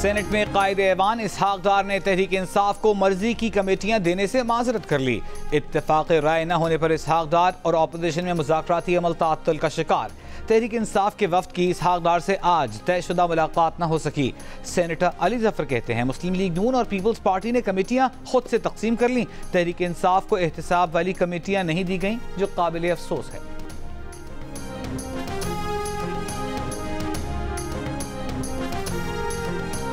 Senate में कायदे ऐवान इसहाक डार ने तहरीक इंसाफ को मर्जी की कमेटियां देने से माजरत कर ली। इत्तेफाक राय न होने पर इसहाक डार और अपोजिशन में मुज़ाकराती अमल ताअत्तुल का शिकार। तहरीक इंसाफ के वफ्द की इसहाक डार से आज तयशुदा मुलाकात न हो सकी। सेनेटर अली जफर कहते हैं मुस्लिम लीग नून और पीपल्स पार्टी ने कमेटियां खुद से तकसीम कर ली। तहरीक इंसाफ को एहतसाब वाली कमेटियां नहीं दी गईं, जो काबिल अफसोस है।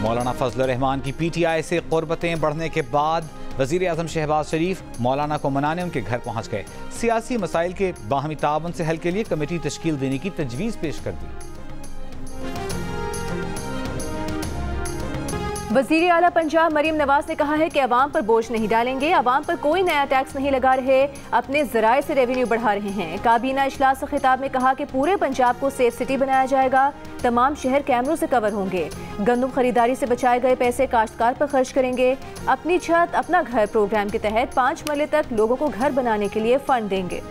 मौलाना फजलुर रहमान की पीटीआई से क़ुर्बतें बढ़ने के बाद वज़ीर आज़म शहबाज शरीफ मौलाना को मनाने उनके घर पहुंच गए। सियासी मसाइल के बाहमी ताउन से हल के लिए कमेटी तश्कील देने की तजवीज़ पेश कर दी। वज़ीर आला पंजाब मरीम नवाज ने कहा है कि अवाम पर बोझ नहीं डालेंगे, अवाम पर कोई नया टैक्स नहीं लगा रहे, अपने ज़राए से रेवेन्यू बढ़ा रहे हैं। काबीना इजलास से खिताब में कहा कि पूरे पंजाब को सेफ सिटी बनाया जाएगा, तमाम शहर कैमरों से कवर होंगे। गंदम खरीदारी से बचाए गए पैसे काश्तकार पर खर्च करेंगे। अपनी छत अपना घर प्रोग्राम के तहत 5 मरले तक लोगों को घर बनाने के लिए फंड देंगे।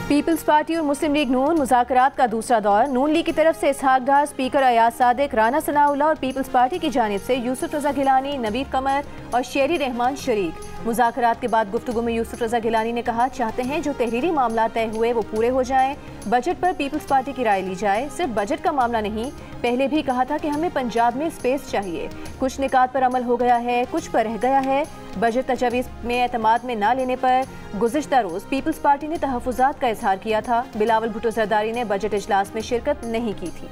पीपल्स पार्टी और मुस्लिम लीग नून मुज़ाकरात का दूसरा दौर। नून लीग की तरफ से इसहाक डार, स्पीकर अयाज सादिक, राना सनाउल्लाह और पीपल्स पार्टी की जानिब से यूसुफ रजा गिलानी, नवीद कमर और शेरी रहमान शरीक। मुज़ाकरात के बाद गुफ्तगू में यूसुफ रजा गिलानी ने कहा चाहते हैं जो तहरीरी मामला तय हुए वो पूरे हो जाएं। बजट पर पीपल्स पार्टी की राय ली जाए। सिर्फ बजट का मामला नहीं, पहले भी कहा था कि हमें पंजाब में स्पेस चाहिए। कुछ निकात पर अमल हो गया है, कुछ पर रह गया है। बजट तजावीज़ में एतमाद में ना लेने पर गुज़िश्ता रोज़ पीपल्स पार्टी ने तहफ़्फ़ुज़ात का इजहार किया था। बिलावल भुट्टो ज़रदारी ने बजट इजलास में शिरकत नहीं की थी।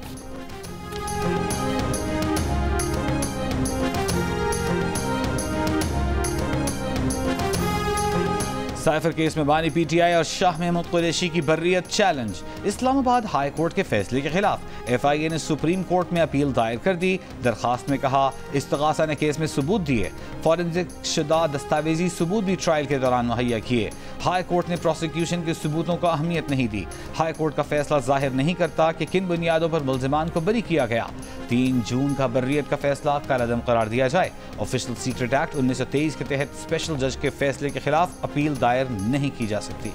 साइफर केस में बानी पीटीआई और शाह महमूद कुरैशी की बर्रियत चैलेंज। इस्लामाबाद हाई कोर्ट के फैसले के खिलाफ एफआईए ने सुप्रीम कोर्ट में अपील दायर कर दी। दरखास्त में कहा इस्तगासा ने केस में सबूत दिए, फॉरेंसिक शुदा दस्तावेजी सबूत भी ट्रायल के दौरान मुहैया किए। हाई कोर्ट ने प्रोसिक्यूशन के सबूतों को अहमियत नहीं दी। हाई कोर्ट का फैसला जाहिर नहीं करता कि किन बुनियादों पर मुल्जिमान को बरी किया गया। 3 जून का बर्रियत का फैसला कालअदम करार दिया जाए। ऑफिशियल सीक्रेट एक्ट 1923 के तहत स्पेशल जज के फैसले के खिलाफ अपील दायर नहीं की जा सकती।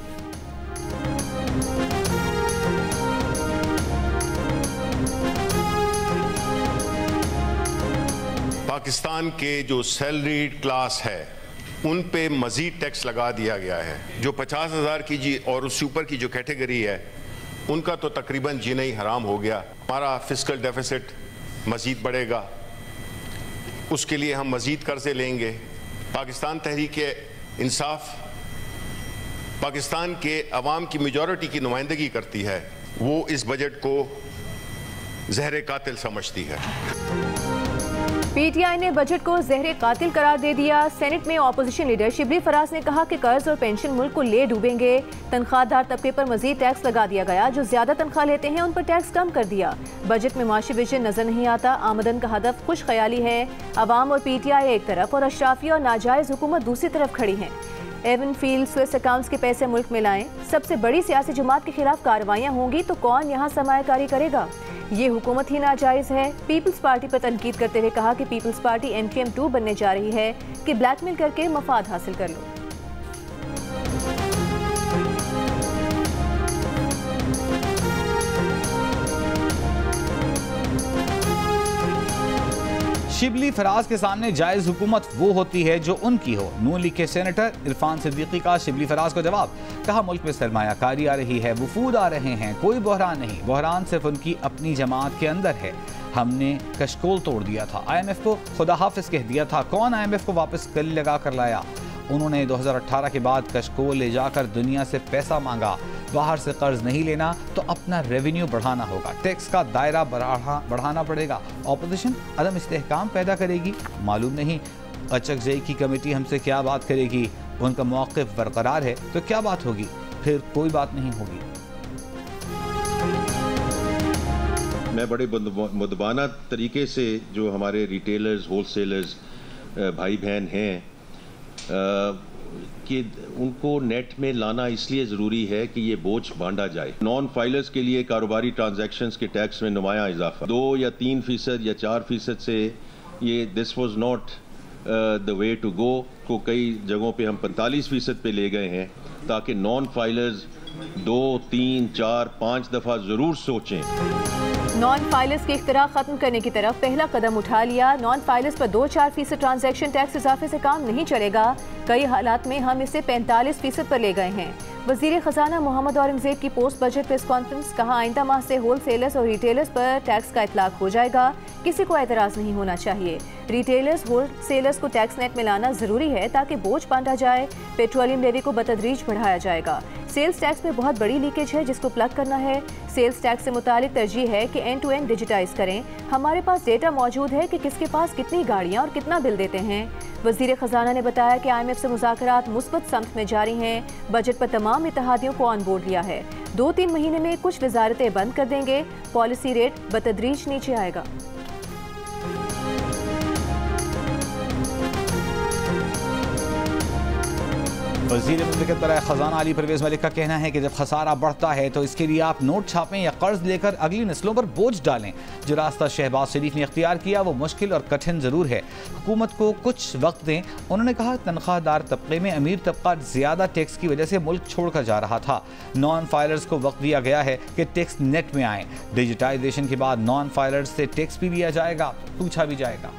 पाकिस्तान के जो सैलरीड क्लास है उन पे मजीद टैक्स लगा दिया गया है। जो 50,000 की जी और उससे ऊपर की जो कैटेगरी है उनका तो तकरीबन जीना ही हराम हो गया। हमारा फिस्कल डेफिसिट मजीद बढ़ेगा, उसके लिए हम मजीद कर्जे लेंगे। पाकिस्तान तहरीक इंसाफ पाकिस्तान के अवाम की मेजॉरिटी की नुमाइंदगी करती है, वो इस बजट को जहर कातिल समझती है। पीटीआई ने बजट को जहर कातिल करार दे दिया। सेनेट में ऑपोजिशन लीडर शिबली फराज ने कहा कि कर्ज और पेंशन मुल्क को ले डूबेंगे। तनख्वाहदार तबके पर मजीद टैक्स लगा दिया गया, जो ज्यादा तनख्वाह लेते हैं उन पर टैक्स कम कर दिया। बजट में माशी विजन नजर नहीं आता। आमदन का हदफ खुश ख्याली है। अवाम और पीटीआई एक तरफ और अशराफी और नाजायज हुकूमत दूसरी तरफ खड़ी हैं। एवन फील्ड स्विस अकाउंट्स के पैसे मुल्क में लाएं। सबसे बड़ी सियासी जमात के खिलाफ कार्रवाइयां होंगी तो कौन यहाँ सरमायाकारी करेगा? ये हुकूमत ही नाजायज़ है। पीपल्स पार्टी पर तनकीद करते हुए कहा कि पीपल्स पार्टी MKM2 बनने जा रही है कि ब्लैकमेल करके मफाद हासिल कर लो। शिबली फराज के सामने जायज हुकूमत वो होती है जो उनकी हो। नून लीग के सेनेटर इरफान सिद्दीकी का शिबली फराज को जवाब। कहा मुल्क में सरमायाकारी आ रही है, वफूद आ रहे हैं, कोई बहरान नहीं। बहरान सिर्फ उनकी अपनी जमात के अंदर है। हमने कशकोल तोड़ दिया था, IMF को खुदा हाफिज कह दिया था। कौन IMF को वापस गले लगा कर लाया? उन्होंने 2018 के बाद कशकोल ले जाकर दुनिया से पैसा मांगा। बाहर से कर्ज नहीं लेना तो अपना रेवेन्यू बढ़ाना होगा, टैक्स का दायरा बढ़ाना पड़ेगा। ऑपोजिशन अदम इस्तेहकाम पैदा करेगी, मालूम नहीं अचकजई की कमेटी हमसे क्या बात करेगी। उनका मौक़िफ़ बरकरार है तो क्या बात होगी, फिर कोई बात नहीं होगी। मैं बड़े मुदबाना तरीके से जो हमारे रिटेलर्स, होलसेलर्स भाई बहन हैं कि उनको नेट में लाना इसलिए ज़रूरी है कि ये बोझ बांटा जाए। नॉन फाइलर्स के लिए कारोबारी ट्रांजैक्शंस के टैक्स में नुमाया इजाफा 2 या 3% या 4% से ये this was not the way to go को कई जगहों पे हम 45% पे ले गए हैं, ताकि नॉन फाइलर्स 2, 3, 4, 5 दफ़ा ज़रूर सोचें। नॉन फाइलर्स की इख्तिरा खत्म करने की तरफ पहला कदम उठा लिया। नॉन फाइलर्स पर 2-4% ट्रांजैक्शन टैक्स इजाफे से काम नहीं चलेगा। कई हालात में हम इसे 45% पर ले गए हैं। वजीर खजाना मोहम्मद औरंगजेब की पोस्ट बजट प्रेस कॉन्फ्रेंस, कहा आइंदा माह से होलसेलर्स और रिटेलर्स पर टैक्स का इतलाक हो जाएगा। किसी को एतराज़ नहीं होना चाहिए। रिटेलर्स होलसेलर्स को टैक्स नेट में लाना जरूरी है ताकि बोझ बांटा जाए। पेट्रोलियम लेवी को बतदरीज बढ़ाया जाएगा। सेल्स टैक्स में बहुत बड़ी लीकेज है जिसको प्लग करना है। सेल्स टैक्स से मुतालिक तरजीह है कि एंड टू एंड डिजिटाइज करें। हमारे पास डेटा मौजूद है कि किसके पास कितनी गाड़ियाँ और कितना बिल देते हैं। वजीर खजाना ने बताया कि IMF से मुज़ाकरात मुस्बत समत में जारी हैं। बजट पर तमाम इत्तेहादियों को ऑन बोर्ड लिया है। 2-3 महीने में कुछ वजारतें बंद कर देंगे। पॉलिसी रेट बतदरीज नीचे आएगा। वज़ीर मुमलिकत बराए ख़ज़ाना अली परवेज़ मलिक का कहना है कि जब खसारा बढ़ता है तो इसके लिए आप नोट छापें या कर्ज लेकर अगली नस्लों पर बोझ डालें। जो रास्ता शहबाज शरीफ ने इख्तियार किया वो मुश्किल और कठिन ज़रूर है। हुकूमत को कुछ वक्त दें। उन्होंने कहा तनख्वाहदार तबके में अमीर तबका ज़्यादा टैक्स की वजह से मुल्क छोड़कर जा रहा था। नॉन फाइलर्स को वक्त दिया गया है कि टैक्स नेट में आए। डिजिटाइजेशन के बाद नॉन फाइलर्स से टैक्स भी लिया जाएगा, पूछा भी जाएगा।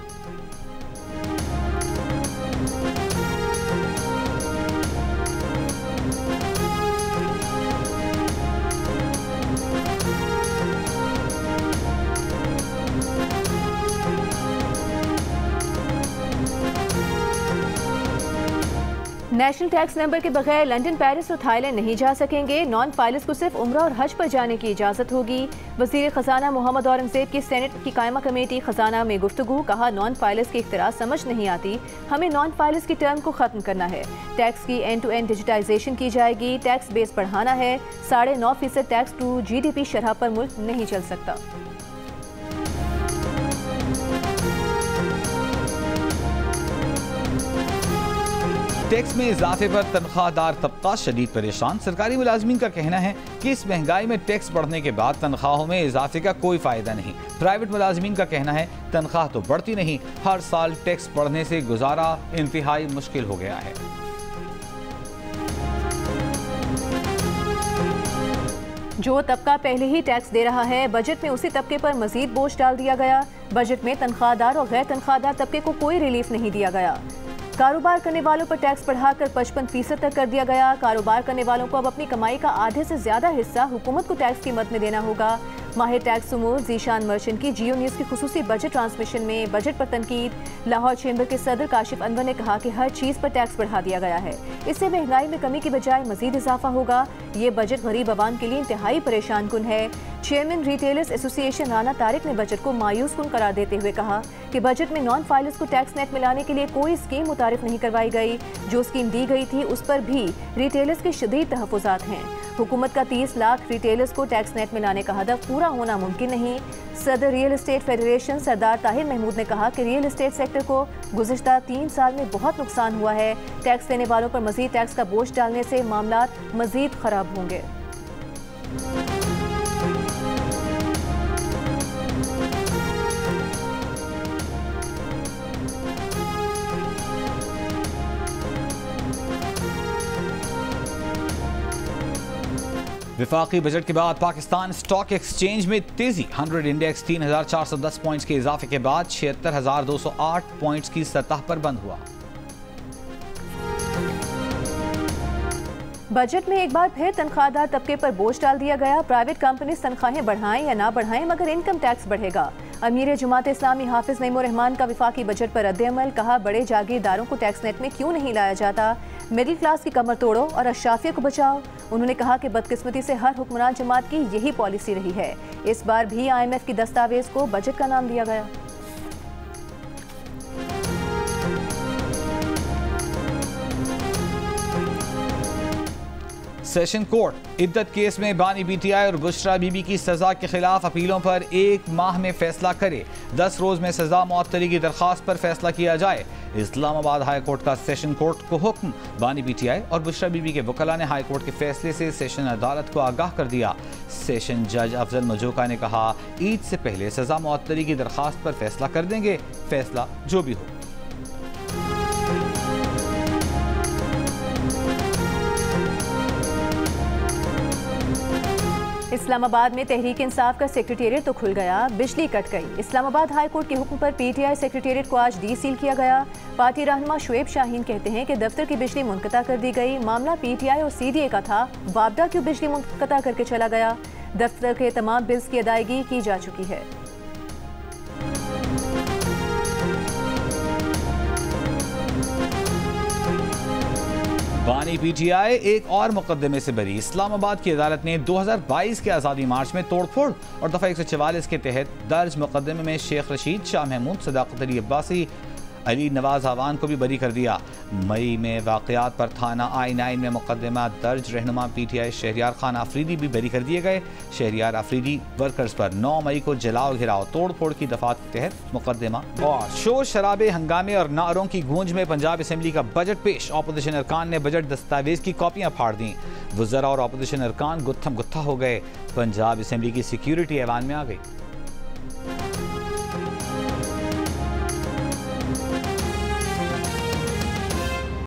नेशनल टैक्स नंबर के बगैर लंदन, पेरिस और थाईलैंड नहीं जा सकेंगे। नॉन फाइलर्स को सिर्फ उम्रा और हज पर जाने की इजाज़त होगी। वज़ीर खजाना मोहम्मद औरंगजेब की सेनेट की कायमा कमेटी खजाना में गुफ्तगू, कहा नॉन फाइलर्स की इख्तिरा समझ नहीं आती। हमें नॉन फाइलर्स की टर्म को ख़त्म करना है। टैक्स की एंड टू एंड डिजिटाइजेशन की जाएगी। टैक्स बेस बढ़ाना है। 9.5% टैक्स टू GDP शरह पर मुल्क नहीं चल सकता। टैक्स में इजाफे पर तनख्वाहदार तबका शदीद परेशान। सरकारी मुलाजमीन का कहना है कि इस महंगाई में टैक्स बढ़ने के बाद तनख्वाहों में इजाफे का कोई फायदा नहीं। प्राइवेट मुलाजमीन का कहना है तनख्वाह तो बढ़ती नहीं, हर साल टैक्स बढ़ने से गुजारा इंतहाई मुश्किल हो गया है। जो तबका पहले ही टैक्स दे रहा है, बजट में उसी तबके पर मजीद बोझ डाल दिया गया। बजट में तनख्वाहदार और गैर तनख्वाहदार तबके को कोई रिलीफ नहीं दिया गया। कारोबार करने वालों पर टैक्स बढ़ाकर 55% तक कर दिया गया। कारोबार करने वालों को अब अपनी कमाई का आधे से ज्यादा हिस्सा हुकूमत को टैक्स की मद में देना होगा। माहिर टैक्स उमूर जीशान मर्चेंट की जियो न्यूज़ की खुसूसी बजट ट्रांसमिशन में बजट पर तनकीद। लाहौर चैम्बर के सदर काशिफ अनवर ने कहा कि हर चीज़ पर टैक्स बढ़ा दिया गया है। इससे महंगाई में कमी की बजाय मजीद इजाफा होगा। ये बजट गरीब आवाम के लिए इंतहाई परेशान कुन है। Chairman retailers association Rana Tariq ने बजट को मायूस कुन करार देते हुए कहा कि बजट में नॉन फाइलर्स को टैक्स नेट में लाने के लिए कोई स्कीम मुतारिफ नहीं करवाई गई। जो स्कीम दी गई थी उस पर भी रिटेलर्स के शदीद तहफ़्फ़ुज़ात हैं। हुकूमत का 30 लाख रिटेलर्स को टैक्स नेट में लाने का हदफ पूरा होना मुमकिन नहीं। सदर रियल एस्टेट फेडरेशन सरदार ताहिर महमूद ने कहा कि रियल एस्टेट सेक्टर को गुज़िश्ता 3 साल में बहुत नुकसान हुआ है। टैक्स देने वालों पर मजीद टैक्स का बोझ डालने से मामला मजीद खराब होंगे। विफाकी बजट के बाद पाकिस्तान स्टॉक एक्सचेंज में तेजी। 100 इंडेक्स 3410 पॉइंट्स के इजाफे के बाद 76,208 पॉइंट्स की सतह पर बंद हुआ। बजट में एक बार फिर तनख्वाहदार तबके पर बोझ डाल दिया गया। प्राइवेट कंपनीज तनख्वाहें बढ़ाएं या ना बढ़ाएं मगर इनकम टैक्स बढ़ेगा। अमीर जमात इस्लामी हाफिज नईमुर रहमान का विफाकी बजट पर रद्द-ए-अमल, कहा बड़े जागीरदारों को टैक्स नेट में क्यों नहीं लाया जाता। मिडिल क्लास की कमर तोड़ो और अशराफिया को बचाओ। उन्होंने कहा कि बदकिस्मती से हर हुक्मरान जमात की यही पॉलिसी रही है। इस बार भी IMF की दस्तावेज को बजट का नाम दिया गया। सेशन कोर्ट इद्दत केस में बानी BTI और बुशरा बीबी की सजा के खिलाफ अपीलों पर 1 माह में फैसला करे। 10 रोज में सजा मुअत्तली की दरख्वास्त पर फैसला किया जाए। इस्लामाबाद हाई कोर्ट का सेशन कोर्ट को हुक्म। बानी BTI और बुशरा बीबी के वकला ने हाई कोर्ट के फैसले से सेशन अदालत को आगाह कर दिया। सेशन जज अफजल मजूका ने कहा ईद से पहले सजा मुअत्तली की दरख्वास्त पर फैसला कर देंगे, फैसला जो भी हो। इस्लामाबाद में तहरीक इंसाफ का सेक्रेटेरिएट तो खुल गया, बिजली कट गई। इस्लामाबाद हाई कोर्ट के हुक्म पर पीटीआई सेक्रेटेरिएट को आज डीसील किया गया। पार्टी रहनुमा शुएब शाहीन कहते हैं कि दफ्तर की बिजली मुनक़ता कर दी गई। मामला पीटीआई और सीडीए का था, वापडा क्यों बिजली मुनक़ता करके चला गया। दफ्तर के तमाम बिल्स की अदायगी की जा चुकी है। बानी पीटीआई एक और मुकदमे से बरी। इस्लामाबाद की अदालत ने 2022 के आज़ादी मार्च में तोड़फोड़ और दफ़ा 144 के तहत दर्ज मुकदमे में शेख रशीद, शाह महमूद, सदाकत अली अब्बासी, अली नवाज आवान को भी बरी कर दिया। मई में वाक़यात पर थाना I9 में मुकदमा दर्ज रहनुमा पीटीआई शहरियार खान आफरीदी भी बरी कर दिए गए। शहरियार आफरीदी वर्कर्स पर 9 मई को जलाओ घिराव तोड़फोड़ की दफात के तहत मुकदमा। और शोर शराबे, हंगामे और नारों की गूंज में पंजाब असम्बली का बजट पेश। अपोजिशन अरकान ने बजट दस्तावेज की कॉपियां फाड़ दी। वज़रा और अपोजिशन अरकान गुत्थम गुत्था हो गए। पंजाब असम्बली की सिक्योरिटी ऐवान में आ गई।